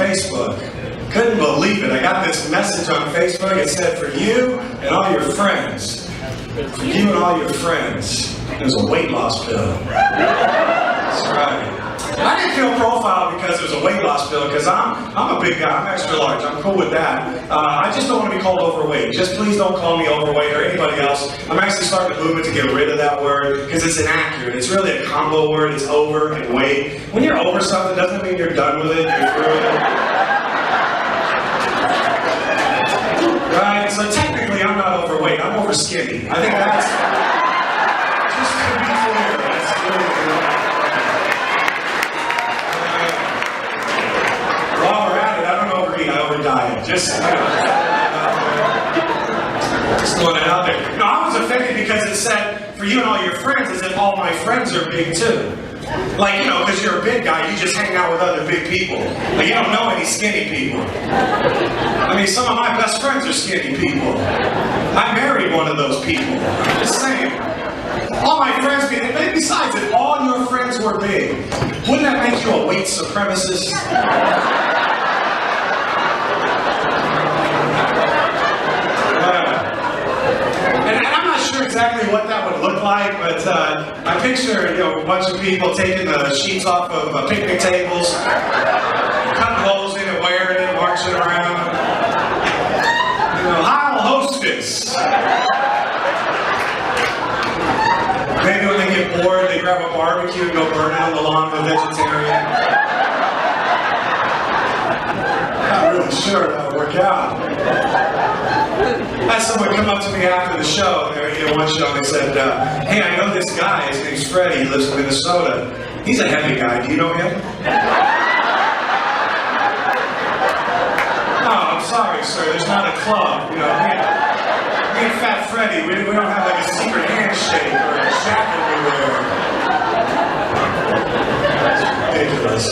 Facebook. Couldn't believe it. I got this message on Facebook. It said, for you and all your friends. For you and all your friends. It was a weight loss pill. That's right. I didn't feel profiled because it was a weight loss pill, because I'm a big guy, I'm extra large, I'm cool with that. I just don't want to be called overweight. Just please don't call me overweight or anybody else. I'm actually starting a movement to get rid of that word, because it's inaccurate. It's really a combo word. It's over and weight. When you're over something, doesn't mean you're done with it, you're through it. Right? So technically I'm not overweight, I'm over skinny. I think that's, just to be clear, that's really good. While we're at it, I don't overeat, I overdiet. Just throwing it out there. No, I was offended because it said, for you and all your friends, as if all my friends are big too. Like, because you're a big guy, you just hang out with other big people. Like, you don't know any skinny people. I mean, some of my best friends are skinny people. I married one of those people. I'm just saying. All my friends, besides, if all your friends were big, wouldn't that make you a weight supremacist? And I'm not sure exactly what that would look like, but I picture, a bunch of people taking the sheets off of picnic tables, cutting holes in it, wearing it, marching around. Heil hostess. Maybe when they get bored, they grab a barbecue and go burn it on the lawn of a vegetarian. Not really sure how it would work out. I had someone come up to me after the show, one show, and they said, hey, I know this guy, his name's Freddie, he lives in Minnesota. He's a heavy guy, do you know him? No, I'm sorry, sir, there's not a club. Me and Fat Freddie, we don't have like a secret handshake or a jacket we wear. That's ridiculous.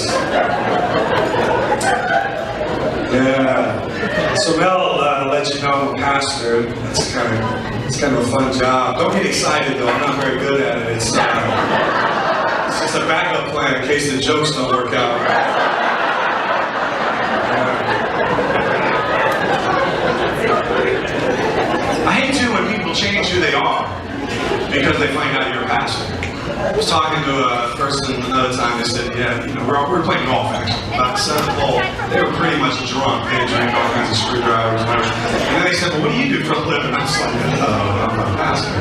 Yeah. So Mel let you know I'm a pastor. It's kind of a fun job. Don't get excited though. I'm not very good at it. It's just a backup plan in case the jokes don't work out. I hate too when people change who they are because they find out you're a pastor. I was talking to a person another time. They said, yeah, we're playing golf actually. About 7th hole, they were pretty much drunk. They drank all kinds of screwdrivers, whatever. And then they said, well, what do you do for a living? I was like, I'm a pastor.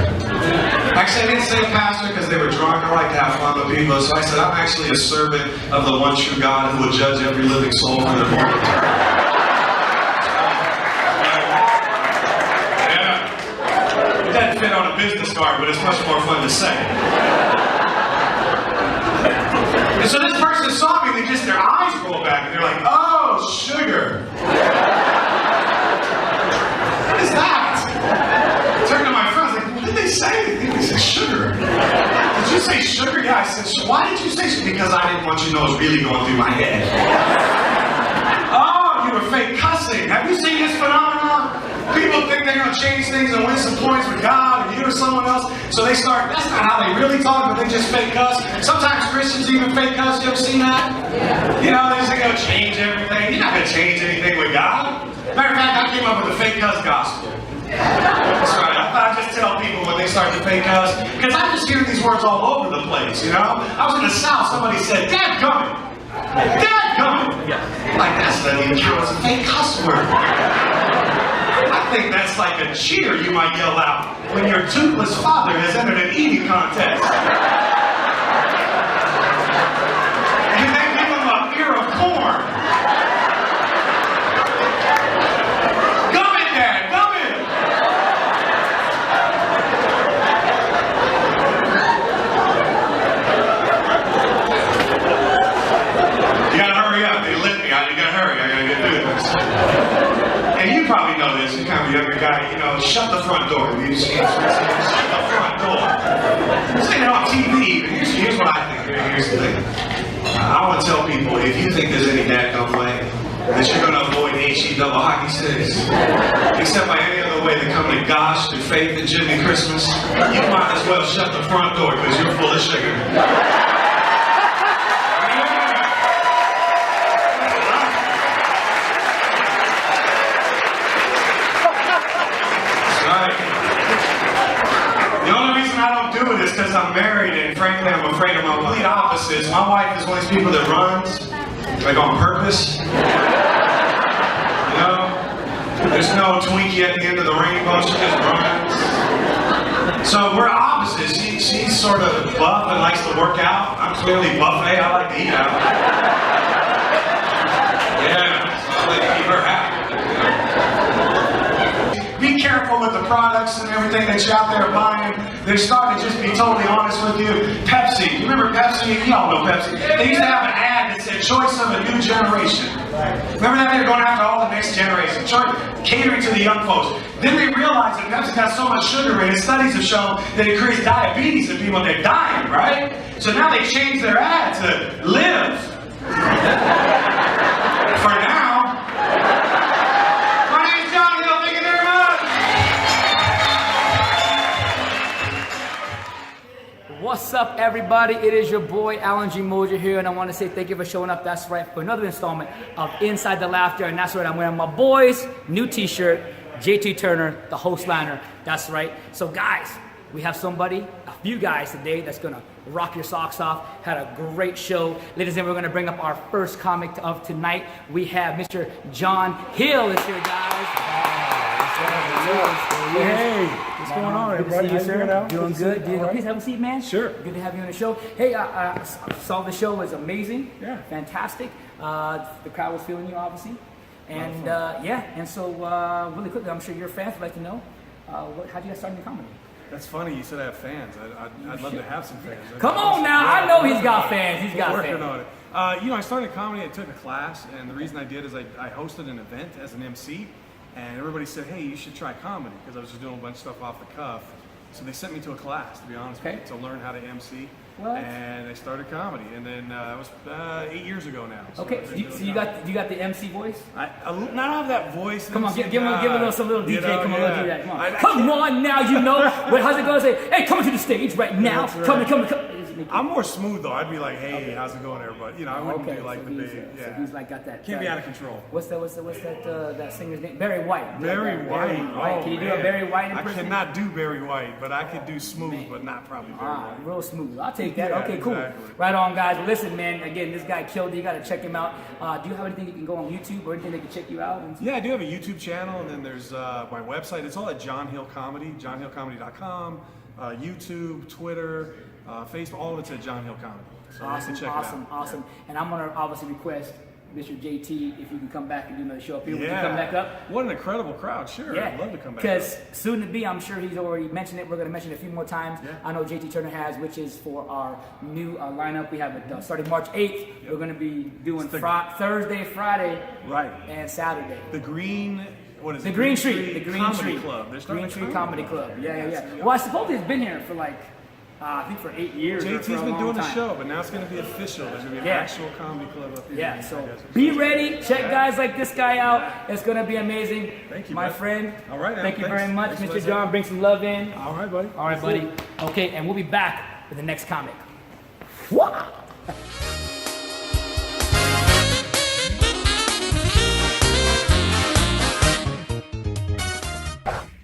Actually, I didn't say pastor because they were drunk. I like to have fun with people. So I said, I'm actually a servant of the one true God who will judge every living soul for their moral return. Doesn't fit on a business card, but it's much more fun to say. And so this person saw me, and their eyes rolled back, and they're like, oh, sugar. What is that? I turned to my friends, like, what did they say? They said, sugar. Did you say sugar? Yeah, I said, why did you say sugar? Because I didn't want you to know what's really going through my head. Oh, you were fake cussing. Have you seen this phenomenon? People think they're going to change things and win some points with God or you or someone else. So they start, that's not how they really talk, but they just fake cuss. Sometimes Christians even fake cuss. You ever seen that? Yeah. They just think they'll change everything. You're not going to change anything with God. Matter of fact, I came up with the fake cuss gospel. That's right. I thought I'd just tell people when they start to fake cuss. Because I just hear these words all over the place, I was in the South. Somebody said, dadgummit. Dadgummit. Like, that's not even count as a fake cuss word. I think that's like a cheer you might yell out when your toothless father has entered an eating contest. And they give him a ear of corn. Gum it, Dad, gum it! You gotta hurry up, they lit me. You gotta hurry, I gotta get through this. And you probably know this, you're kind of a younger guy, shut the front door. You just shut the front door. I'm saying it on TV, but here's what I think. Here's the thing. I want to tell people, if you think there's any dadgum way that you're going to avoid HE double hockey sticks, except by any other way than coming to gosh through faith and Jimmy Christmas, you might as well shut the front door because you're full of sugar. doing this because I'm married and frankly I'm afraid of my complete opposites. My wife is one of these people that runs, like on purpose. You know? There's no Twinkie at the end of the rainbow, she just runs. So we're opposites. She's sort of buff and likes to work out. I'm clearly buffet, I like to eat out. Yeah, so I like to keep her happy. Be careful with the products and everything that you're out there buying. They're starting to just be totally honest with you. Pepsi, you remember Pepsi? You all know Pepsi. They used to have an ad that said, choice of a new generation. Remember that? They were going after all the next generation, catering to the young folks. Then they realized that Pepsi got so much sugar in it, studies have shown that it creates diabetes in people and they're dying, right? So now they changed their ad to live. For now. What's up, everybody? It is your boy Allen G Moser here, and I want to say thank you for showing up. That's right, for another installment of Inside the Laughter, and that's right, I'm wearing my boy's new t-shirt, JT Turner, the host liner. That's right. So guys, we have a few guys today that's gonna rock your socks off. Had a great show. Ladies and gentlemen, we're gonna bring up our first comic of tonight. We have Mr. John Hill is here, guys. Hey, what's going on, everybody? Good to see you, sir. Doing good. Right. Please have a seat, man. Sure. Good to have you on the show. Hey, I saw the show was amazing. Yeah. Fantastic. The crowd was feeling you, obviously. And and so really quickly, I'm sure your fans would like to know, how'd you get started in comedy? That's funny. You said I have fans. I'd love to have some fans. Come on now. I know he's got fans. He's got working fans. on it. I started comedy. I took a class, and the reason I did is I hosted an event as an MC. And everybody said, hey, you should try comedy, because I was just doing a bunch of stuff off the cuff. So they sent me to a class, to be honest with you, to learn how to MC. What? And I started comedy, and then it was 8 years ago now. So okay, so you got the MC voice? I not have that voice. Come on, give him some little DJ. You know, come on, let's do that. Come on, come on now, you know. Wait, how's it going? Say, hey, come to the stage right now. Right. Come. I'm more smooth though. I'd be like, hey, how's it going, everybody? You know, I wouldn't do like so the he's, big. So he's like got that. Can't be out of control. What's that singer's name? Barry White. Barry White. Oh, can you do a Barry White impression? I cannot do Barry White, but I could do smooth, but not probably Barry White. Real smooth. I'll take that. Yeah, okay, cool. Exactly. Right on, guys. Well, listen, man. Again, this guy killed it. You got to check him out. Do you have anything you can go on YouTube or anything that can check you out? Yeah, I do have a YouTube channel, and then there's my website. It's all at John Hill Comedy, johnhillcomedy.com, YouTube, Twitter, Facebook. All of it's at John Hill Comedy. So Awesome. And I'm gonna obviously request Mr. JT if you can come back and do another show up here. Would you Yeah. come back up? What an incredible crowd. Sure, Yeah. I'd love to come back. Because soon to be, I'm sure he's already mentioned it. We're going to mention it a few more times. Yeah. I know JT Turner has, which is for our new lineup. We have it starting March 8th. Yep. We're going to be doing Thursday, Friday, Right. and Saturday. The Green, what is it? The Green Street. The Green Comedy Street Club. They're starting Green a Street Comedy Club. Yeah. Well, I suppose he's been here for like, I think for 8 years. JT's or for a been long doing the time. show, but now it's going to be official. There's going to be an actual comedy club up here. Yeah, so be ready. Check guys like this guy out. It's going to be amazing. Thank you, my man. friend. All right, thank you thanks. very much. Thanks, Mr. Leslie. John, bring some love in. All right, buddy. All right, buddy. Okay, and we'll be back with the next comic. Wow.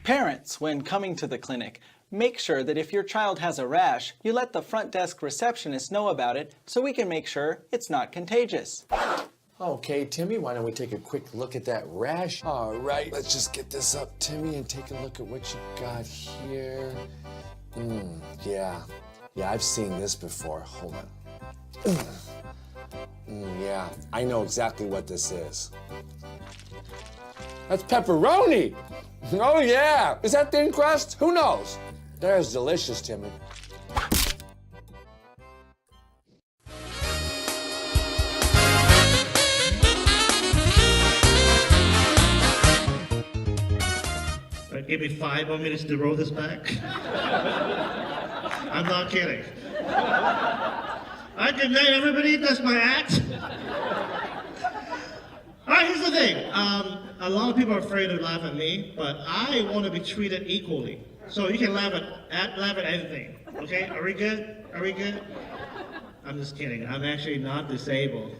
Parents, when coming to the clinic, make sure that if your child has a rash, you let the front desk receptionist know about it so we can make sure it's not contagious. Okay, Timmy, why don't we take a quick look at that rash? All right, let's just get this up, Timmy, and take a look at what you got here. Yeah, I've seen this before. Hold on. Yeah, I know exactly what this is. That's pepperoni! Oh, yeah! Is that thin crust? Who knows? There's delicious, Timmy. Give me 5 more minutes to roll this back. I'm not kidding. Good night, everybody. That's my act. All right, here's the thing. A lot of people are afraid to laugh at me, but I want to be treated equally. So you can laugh at anything. Okay? Are we good? I'm just kidding. I'm actually not disabled.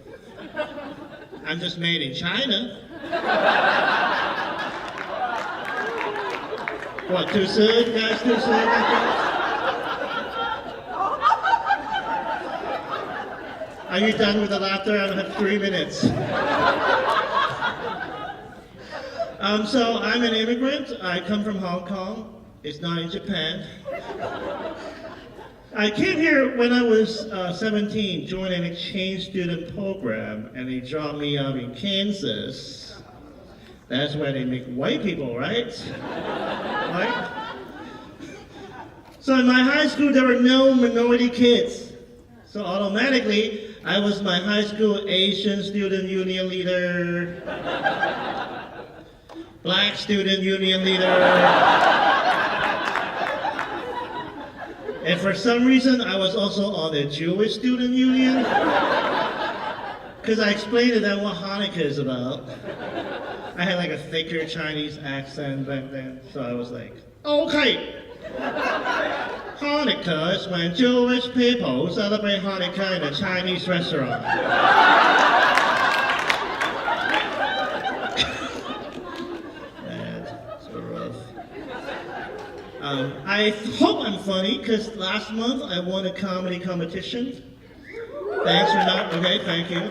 I'm just made in China. What, too soon, guys? Too soon? Are you done with the laughter? I have 3 minutes. So I'm an immigrant. I come from Hong Kong. It's not in Japan. I came here when I was 17, joined an exchange student program, and they dropped me off in Kansas. That's where they make white people, right? Right? So in my high school, there were no minority kids. So automatically, I was my high school Asian student union leader, Black student union leader. And for some reason, I was also on the Jewish student union. Because I explained to them what Hanukkah is about. I had like a thicker Chinese accent back then, so I was like, okay. Hanukkah is when Jewish people celebrate Hanukkah in a Chinese restaurant. Man, so rough. I hope I'm funny, because last month I won a comedy competition. Thanks for not, okay, thank you.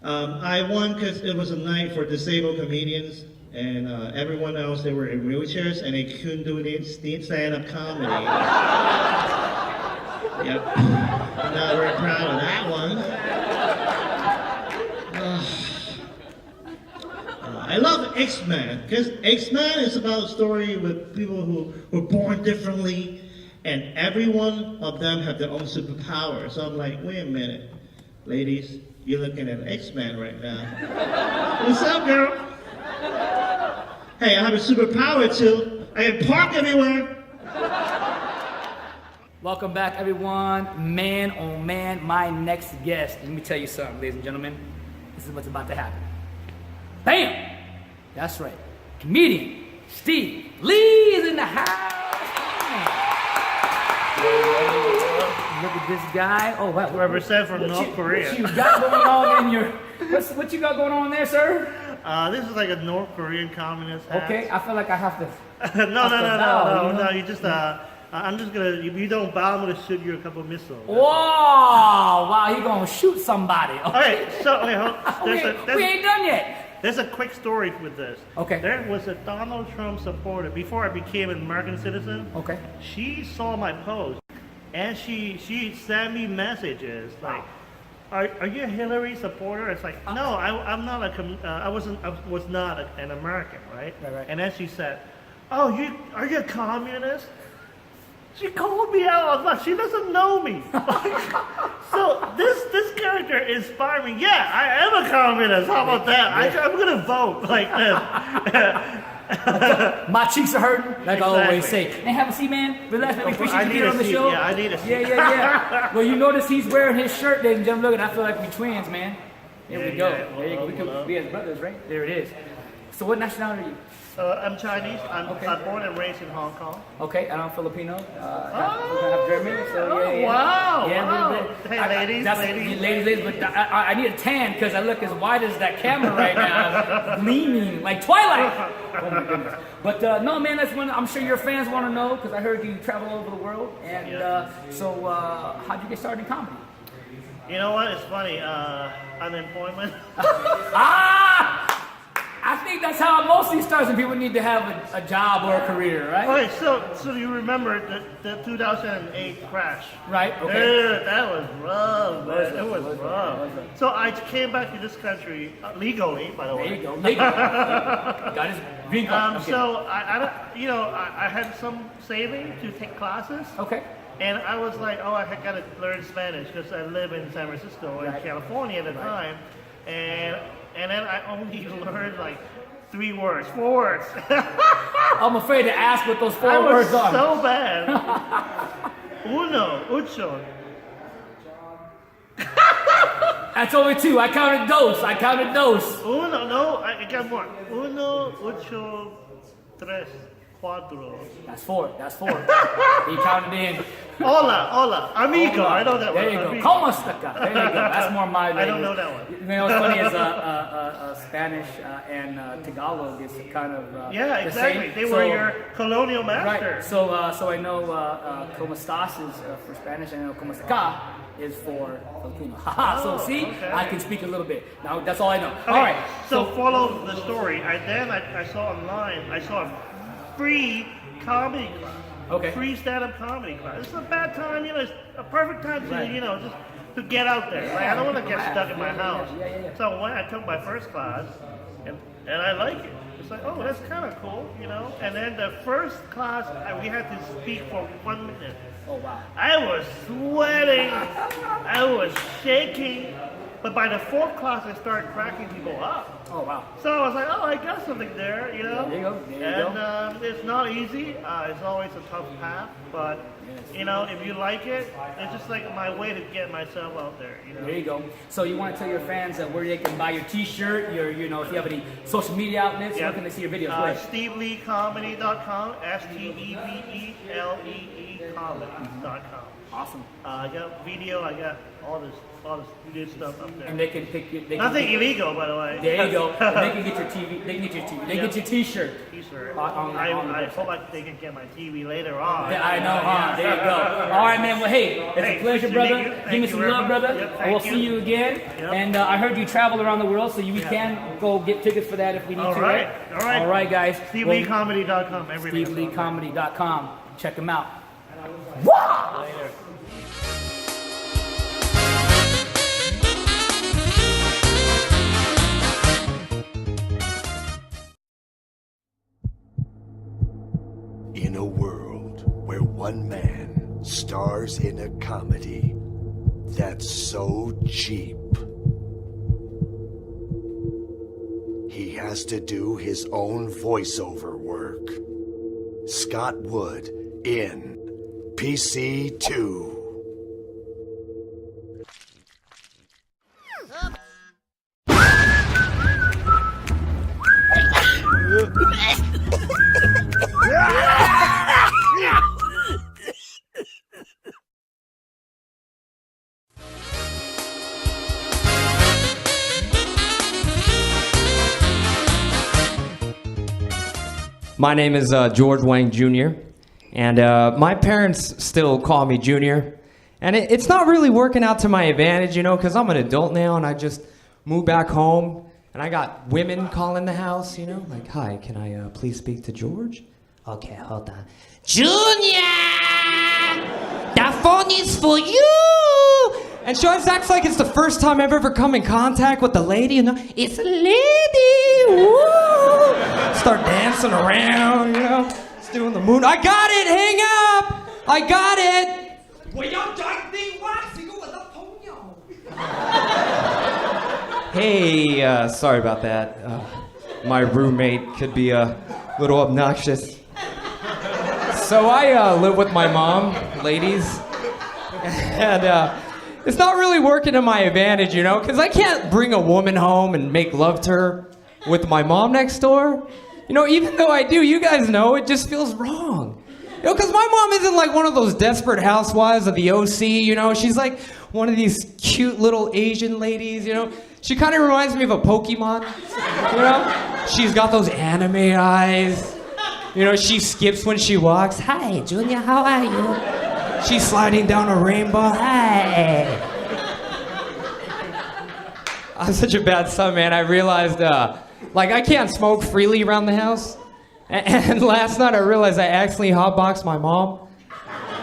I won because it was a night for disabled comedians, and everyone else, they were in wheelchairs, and they couldn't do stand-up comedy. Yep, I'm not very proud of that one. I love X-Men, because X-Men is about a story with people who were born differently, and every one of them have their own superpower. So I'm like, wait a minute, ladies, you're looking at X-Men right now. What's up, girl? Hey, I have a superpower too. I can park everywhere. Welcome back, everyone. Man, oh man, my next guest. Let me tell you something, ladies and gentlemen. This is what's about to happen. Bam! That's right. Comedian Steve Lee is in the house. Look at this guy. Oh, wow. Represent from North Korea. What you got going on in your... What you got going on there, sir? This is like a North Korean communist hat. Okay, I feel like I have to... No, bow, you just, I'm just gonna, if you don't bow, I'm gonna shoot you a couple missiles. Whoa! Wow, he gonna shoot somebody. Okay, Okay, so, we ain't done yet. There's a quick story with this. Okay. There was a Donald Trump supporter, before I became an American citizen. Okay. She saw my post, and she sent me messages like, "Are you a Hillary supporter?" It's like, no, I'm not a I was not an American, right? Right. And then she said, "Oh, are you a communist?" She called me out. I was like, she doesn't know me. So this character inspired me. Yeah, I am a communist. How about that? I'm gonna vote like this. My cheeks are hurting, like Exactly. I always say. And have a seat, man. Relax, man. We appreciate you being on the show. Yeah, I need a seat. Yeah. Well, you notice he's wearing his shirt, ladies and gentlemen. Look, and I feel like we're twins, man. There we go. Yeah. There you go. We could be as brothers, right? There it is. So what nationality are you? I'm Chinese. I'm born and raised in Hong Kong. Okay, and I'm Filipino. Half German. So yeah. Wow. Yeah, wow. a little bit. Hey, ladies. But I need a tan because I look as white as that camera right now, gleaming like Twilight. Oh my goodness. But no, man, that's one I'm sure your fans want to know because I heard you travel all over the world. And so, how'd you get started in comedy? You know what? It's funny. Unemployment. I think that's how it mostly starts when people need to have a job or a career, right? Okay, so you remember the 2008 crash? Right, okay. Dude, that was rough, man. It was rough. So I came back to this country legally, by the way. There you go. Got his green card. Okay. So I had some saving to take classes. Okay. And I was like, oh, I got to learn Spanish because I live in San Francisco in California at the time. And then I only learned like 4 words. I'm afraid to ask what those 4 words are. So bad. Uno, ocho. That's only 2. I counted dos. Uno, no, I got more. Uno, ocho, tres. cuatro. That's 4. That's 4. He counted in. Hola, amigo. I know that one. There you go. Amigo. ¿Cómo está acá? There you go. That's more my language. I don't know that one. You know what's funny is Spanish and Tagalog is kind of Yeah, the exactly. same. They So- were your colonial Right. masters. So I know "Cómo estás" is for Spanish. I know "Cómo está acá" is for Filipino. Haha. So see, okay. I can speak a little bit. Now that's all I know. Okay, All right. So follow the story. I saw online. I saw a free comedy class. Okay. Free stand-up comedy class. It's a bad time, it's a perfect time to, Right. just to get out there. Like, I don't want to get stuck in my house. Yeah. So when I took my first class, and I like it. It's like, oh, that's kind of cool, And then the first class, we had to speak for 1 minute. Oh wow. I was sweating. I was shaking. But by the fourth class, I started cracking people up. Oh wow. So I was like, oh, I got something there, There you go. There you And it's not easy. It's always a tough path. But, if you like it, it's just like my way to get myself out there, There you go. So you want to tell your fans where they can buy your T-shirt, if you have any social media outlets, where can they see your videos? Where? SteveLeeComedy.com, SteveLeE comedy.com. Awesome. I got video, I got all this good stuff up there. And they can pick you. Nothing illegal, by the way. There you go. They can get your TV. They can get your TV. They get your T-shirt. T-shirt. On the I website. hope they can get my TV later on. Yeah, I know, huh? There you go. All right, man. Well, hey, it's Hey, a pleasure, nice to brother. meet you. Give Thank me you some very love, much. brother. Yep, We'll thank see you. you again. Yep. And I heard you travel around the world, so we can go get tickets for that if we need All to. right. All right. All right, guys. SteveLeeComedy.com. Everything. SteveLeeComedy.com. Check them out. Later. In a world where one man stars in a comedy that's so cheap, he has to do his own voiceover work. Scott Wood in PC2. My name is George Wang Jr. And my parents still call me Junior. And it's not really working out to my advantage, because I'm an adult now and I just moved back home. And I got women calling the house, like, hi, can I please speak to George? Okay, hold on. Junior! That phone is for you! And she always acts like it's the first time I've ever come in contact with the lady. It's a lady! Woo! Start dancing around, Just doing the moon. I got it! Hang up! I got it! Hey, sorry about that. My roommate could be a little obnoxious. So I live with my mom, ladies. And it's not really working to my advantage, because I can't bring a woman home and make love to her with my mom next door. Even though I do, you guys know, it just feels wrong. Because my mom isn't like one of those desperate housewives of the OC, she's like one of these cute little Asian ladies, She kind of reminds me of a Pokemon, She's got those anime eyes. She skips when she walks. Hi, Junior, how are you? She's sliding down a rainbow. Hi. I'm such a bad son, man. I realized, I can't smoke freely around the house. And last night I realized I accidentally hotboxed my mom.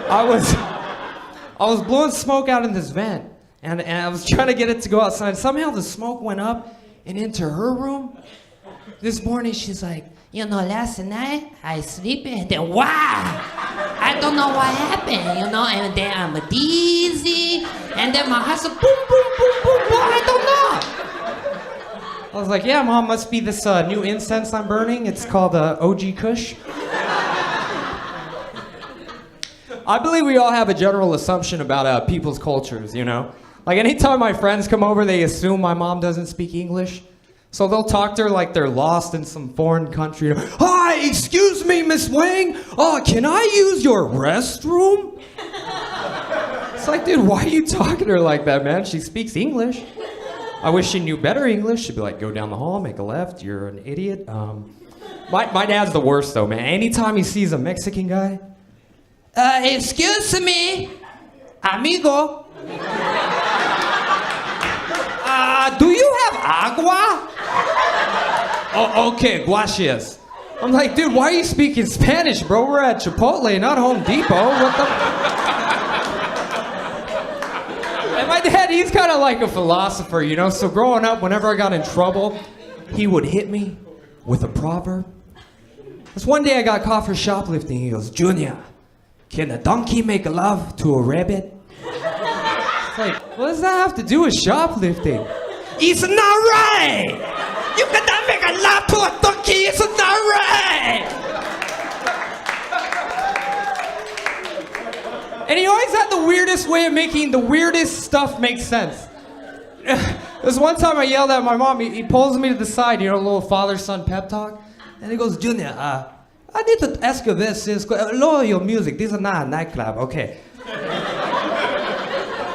I was blowing smoke out in this vent. And I was trying to get it to go outside. Somehow the smoke went up and into her room. This morning she's like, last night I sleep and then wow, I don't know what happened, and then I'm dizzy, and then my heart said boom, boom, boom, boom, boom, I don't know. I was like, yeah, Mom, must be this new incense I'm burning. It's called OG Kush. I believe we all have a general assumption about people's cultures, Like anytime my friends come over, they assume my mom doesn't speak English. So they'll talk to her like they're lost in some foreign country. Hi, excuse me, Miss Wang. Can I use your restroom? It's like, dude, why are you talking to her like that, man? She speaks English. I wish she knew better English. She'd be like, go down the hall, make a left. You're an idiot. My dad's the worst, though, man. Anytime he sees a Mexican guy, excuse me, amigo. Do you have agua? Oh, okay, gracias. I'm like, dude, why are you speaking Spanish, bro? We're at Chipotle, not Home Depot. What the? And my dad, he's kind of like a philosopher, you know? So growing up, whenever I got in trouble, he would hit me with a proverb. This one day I got caught for shoplifting. He goes, Junior, can a donkey make love to a rabbit? It's like, what does that have to do with shoplifting? It's not right! You cannot make a love to a donkey, it's not right! And he always had the weirdest way of making the weirdest stuff make sense. There's one time I yelled at my mom, he pulls me to the side, you know, a little father-son pep talk. And he goes, Junior, I need to ask you this. Lower your music, this is not a nightclub, okay.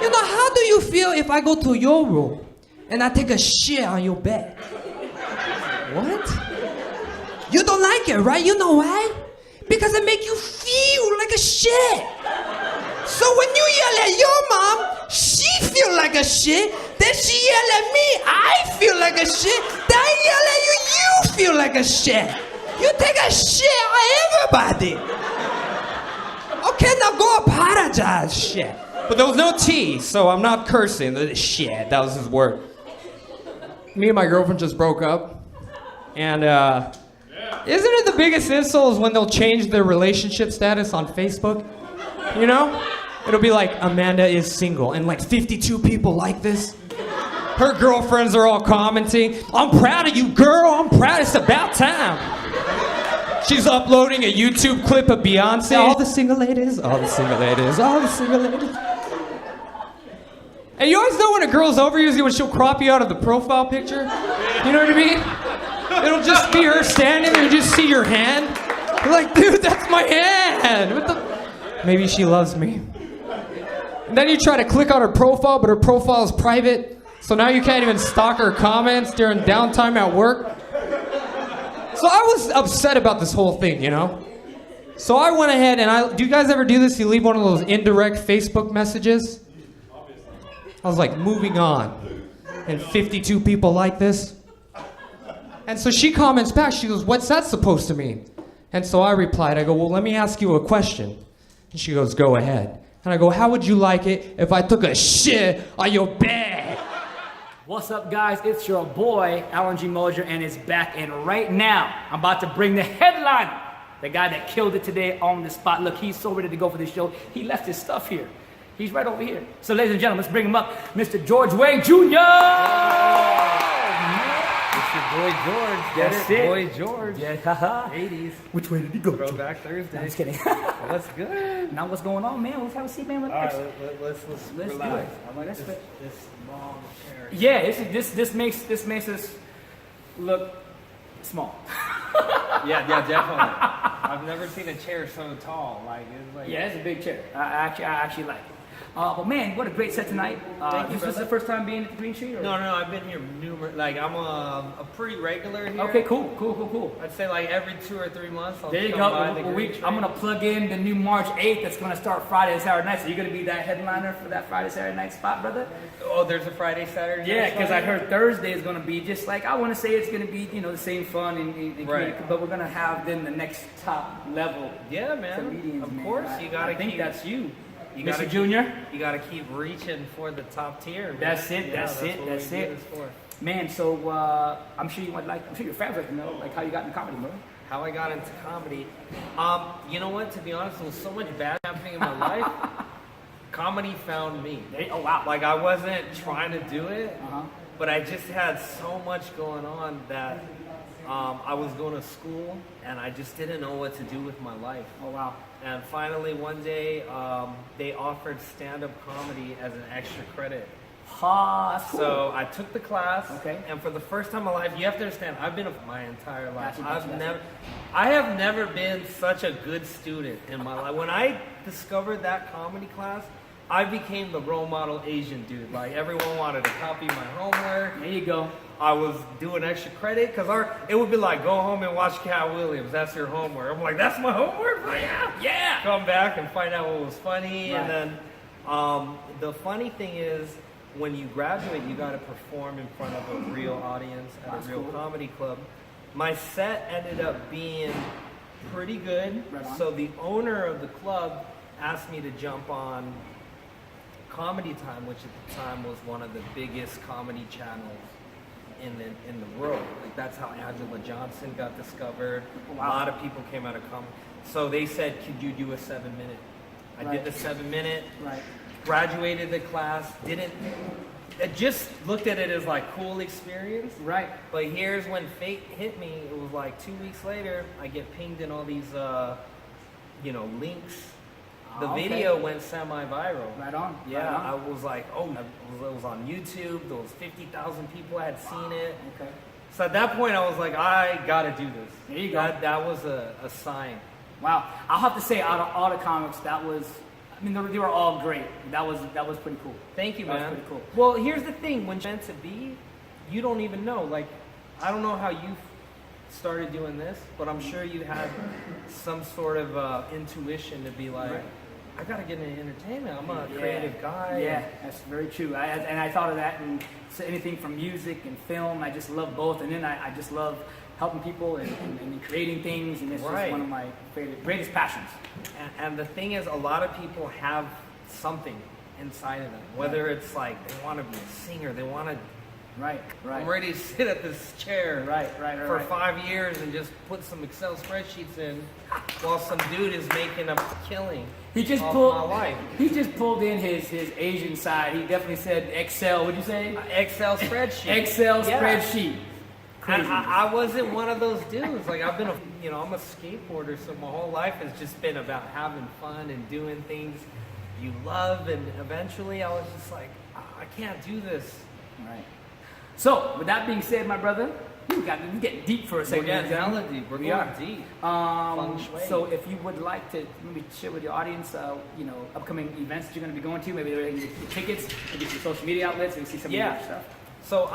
You know, how do you feel if I go to your room and I take a shit on your bed? What? You don't like it, right? You know why? Because it makes you feel like a shit. So when you yell at your mom, she feel like a shit. Then she yell at me, I feel like a shit. Then I yell at you, you feel like a shit. You take a shit on everybody. Okay, now go apologize, shit. But there was no T, so I'm not cursing. Shit, that was his word. Me and my girlfriend just broke up. And isn't it the biggest insult is when they'll change their relationship status on Facebook? You know? It'll be like, Amanda is single, and like 52 people like this. Her girlfriends are all commenting, I'm proud of you, girl, I'm proud, it's about time. She's uploading a YouTube clip of Beyonce. All the single ladies, all the single ladies, all the single ladies. And you always know when a girl's over you when she'll crop you out of the profile picture. You know what I mean? It'll just be her standing there, you just see your hand. You're like, dude, that's my hand. What the? Maybe she loves me. And then you try to click on her profile, but her profile is private. So now you can't even stalk her comments during downtime at work. So I was upset about this whole thing, you know? So I went ahead and do you guys ever do this? You leave one of those indirect Facebook messages? I was like, moving on. And 52 people like this. And so she comments back, she goes, what's that supposed to mean? And so I replied, I go, well, let me ask you a question. And she goes, go ahead. And I go, how would you like it if I took a shit on your bed? What's up, guys? It's your boy, Allen G Moser, and it's back. And right now, I'm about to bring the headliner, the guy that killed it today on the spot. Look, he's so ready to go for this show. He left his stuff here. He's right over here. So, ladies and gentlemen, let's bring him up, Mr. George Wang Jr. It's your boy George. That's it. Boy George. Yeah, haha. 80s. Which way did he go? Throwback Thursday. No, I'm just kidding. That's good. Now what's going on, man? Let's have a seat, man. All right, let's do relax. it. I like Let's this long chair. Yeah, this makes us look small. Yeah, definitely. I've never seen a chair so tall. Yeah, it's a big chair. I actually like it. But man, what a great set tonight. Thank you, this is the first time being at the Green Tree? Or? No, I've been here numerous. I'm a pretty regular here. Okay, cool. I'd say every 2 or 3 months. There you go. I'm gonna plug in the new March 8th. That's gonna start Friday and Saturday night. So you're gonna be that headliner for that Friday Saturday night spot, brother? Oh, there's a Friday Saturday. Yeah, because I heard Thursday is gonna be just like I want to say it's gonna be the same fun and right. But we're gonna have then the next top level. Yeah, man. Comedians, Of man. course, you gotta. I think that's you. Mr. Junior? You gotta keep reaching for the top tier. Man. That's it. Yeah, That's it. what That's we do it. this for. Man, so I'm sure you I'm sure your fans like to know how you got into comedy, bro. How I got into comedy. You know what? To be honest, there was so much bad happening in my life. Comedy found me. Oh wow! I wasn't trying to do it, Uh-huh. but I just had so much going on that I was going to school and I just didn't know what to do with my life. Oh wow! And finally, one day, they offered stand-up comedy as an extra credit That's cool. So I took the class, Okay. and for the first time in my life, you have to understand, I've been my entire life. Gotcha. I have never been such a good student in my life. When I discovered that comedy class, I became the role model Asian dude. Like, everyone wanted to copy my homework. There you go. I was doing extra credit because it would be like, go home and watch Cat Williams. That's your homework. I'm like, that's my homework? Like, yeah. Come back and find out what was funny. Right. And then the funny thing is, when you graduate, you got to perform in front of a real audience at That's a real cool. comedy club. My set ended up being pretty good. Right on. So the owner of the club asked me to jump on Comedy Time, which at the time was one of the biggest comedy channels in the world. Like, that's how Angela Johnson got discovered. Wow. A lot of people came out of comedy. So they said, could you do a 7-minute? I Right. did the 7-minute. Right. Graduated the class. I just looked at it as like cool experience. Right. But here's when fate hit me. It was like 2 weeks later, I get pinged in all these, links. The Okay. video went semi-viral. Right on. Yeah, Right on. I was like, it was on YouTube. There was 50,000 people had seen it. Okay. So at that point, I was like, I gotta do this. There you go. That was a sign. Wow. I'll have to say, out of all the comics, they were all great. That was pretty cool. Thank you, That was man. pretty cool. Well, here's the thing: when you're meant to be, you don't even know. Like, I don't know how you started doing this, but I'm sure you had some sort of intuition to be like, Right. I gotta get into entertainment. I'm a creative guy. Yeah, that's very true. I thought of that, and so anything from music and film, I just love both. And then I just love helping people and creating things, and it's just Right. one of my greatest passions. And the thing is, a lot of people have something inside of them. Whether it's like they want to be a singer, they want to. Right. I'm ready to sit at this chair Right. for 5 years and just put some Excel spreadsheets in while some dude is making a killing. He just off pulled. my life. He just pulled in his Asian side. He definitely said Excel. What'd you say? Excel spreadsheet. Excel Yeah. spreadsheet. And Crazy. I wasn't one of those dudes. Like, I'm a skateboarder, so my whole life has just been about having fun and doing things you love. And eventually, I was just like, I can't do this. Right. So, with that being said, my brother, we get deep for a second. We're getting hella deep. We're going deep. Feng shui. So, if you would like to maybe share with your audience, upcoming events that you're going to be going to, maybe they're your tickets, maybe some social media outlets, and see some of your stuff. So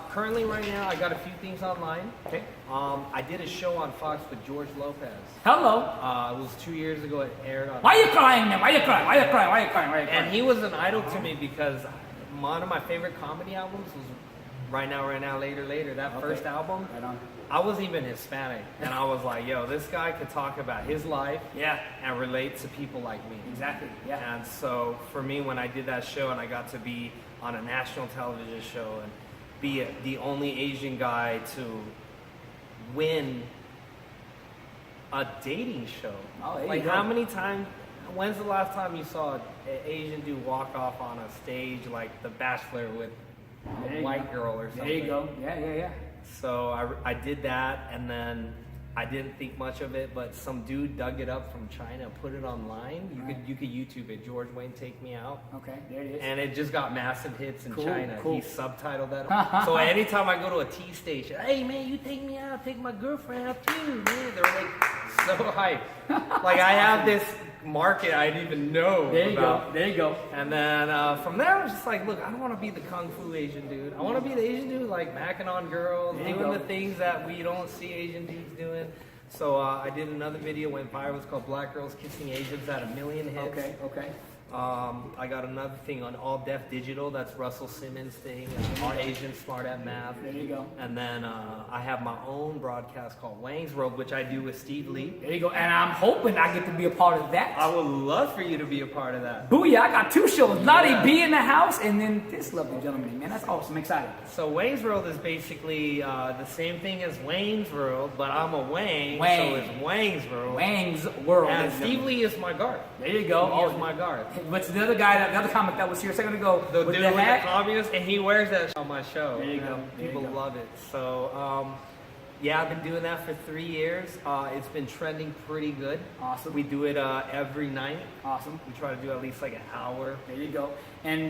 currently, right now, I got a few things online. Okay. I did a show on Fox with George Lopez. Hello. It was 2 years ago. It aired on. Why are you crying, man? Why are you crying? Why are you crying? Why are you crying? Why are you crying? And he was an idol to me because one of my favorite comedy albums was Right Now, Later. That first album. Right on. I wasn't even Hispanic, and I was like, yo, this guy could talk about his life Yeah. and relate to people like me. Exactly. Yeah. And so for me, when I did that show and I got to be on a national television show and be the only Asian guy to win a dating show. Oh, there you like, go. how many times, when's the last time you saw an Asian dude walk off on a stage like The Bachelor with There a you white go. girl or something? There you go. Yeah. So I did that, and then I didn't think much of it, but some dude dug it up from China, put it online. You could YouTube it. George Wang Take Me Out. Okay, there it is. And it just got massive hits in Cool, China. cool. He subtitled that. So anytime I go to a T station, hey man, you take me out, take my girlfriend out too, man. They're like so hyped. Like, I have this market I didn't even know There you about. go. There you go. And then from there, I was just like, look, I don't want to be the kung fu Asian dude. I want to be the Asian dude, like macking on girls, There you doing go. the things that we don't see Asian dudes doing. So I did another video, went viral. It's called Black Girls Kissing Asians, had 1 million hits. Okay. I got another thing on All Deaf Digital. That's Russell Simmons' thing. Our Asians Smart at Math. There you go. And then I have my own broadcast called Wang's World, which I do with Steve Lee. There you go. And I'm hoping I get to be a part of that. I would love for you to be a part of that. Booyah, I got 2 shows. Lottie Yeah. B in the house, and then this lovely gentleman, man. That's awesome. I'm excited. So Wang's World is basically the same thing as Wayne's World, but I'm a Wang, Wang. so it's Wang's World. Wang's World. And ladies and Steve gentlemen. Lee is my guard. There you go. He is my guard. What's the other guy, the other comic that was here a second ago? The with dude the with hat? the communist, and he wears that on my show. There you go. And There you people go. love it. So, Yeah, I've been doing that for 3 years. It's been trending pretty good. Awesome. We do it every night. Awesome. We try to do at least like an hour. There you go. And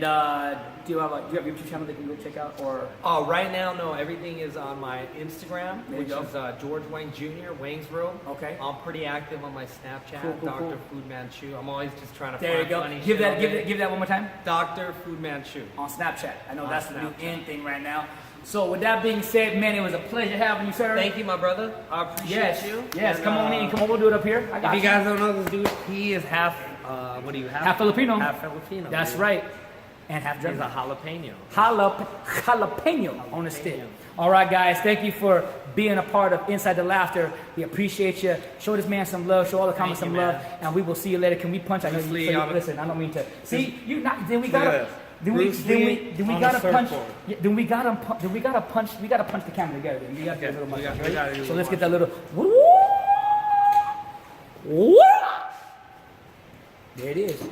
do you have a YouTube channel they can go check out, or? Oh, right now, no. Everything is on my Instagram, There you which go. is George Wang Jr. Wang's World. Okay. I'm pretty active on my Snapchat, Cool, cool, Dr. cool. Food Man Chew. I'm always just trying to There you find go. funny Give shit that, all give day. that, give that one more time. Dr. Food Man Chew. On Snapchat. I know On that's the new Snapchat. in thing right now. So with that being said, man, it was a pleasure having you, sir. Thank you, my brother. I appreciate Yes. you. Yes. And, Come on in. Come on. We'll do it up here. I got If you guys don't know this dude, he is half, what do you have? Half Filipino. Half Filipino. That's dude. right. And half He's German. a jalapeno. Jalapeno on the stick. All right, guys. Thank you for being a part of Inside the Laughter. We appreciate you. Show this man some love. Show all the comments Thank some you, love. man. And we will see you later. Can we punch? I know Bruce you. Lee on it. Listen, I don't mean to. See, you not. Then we Look at gotta. this. Then we Bruce Lee gotta on the punch. surfboard. Yeah, then we gotta punch. We gotta punch the camera together. Then. We gotta do a little we punch, gotta right? do a So let's little get that little. Woo! Woo! There it is.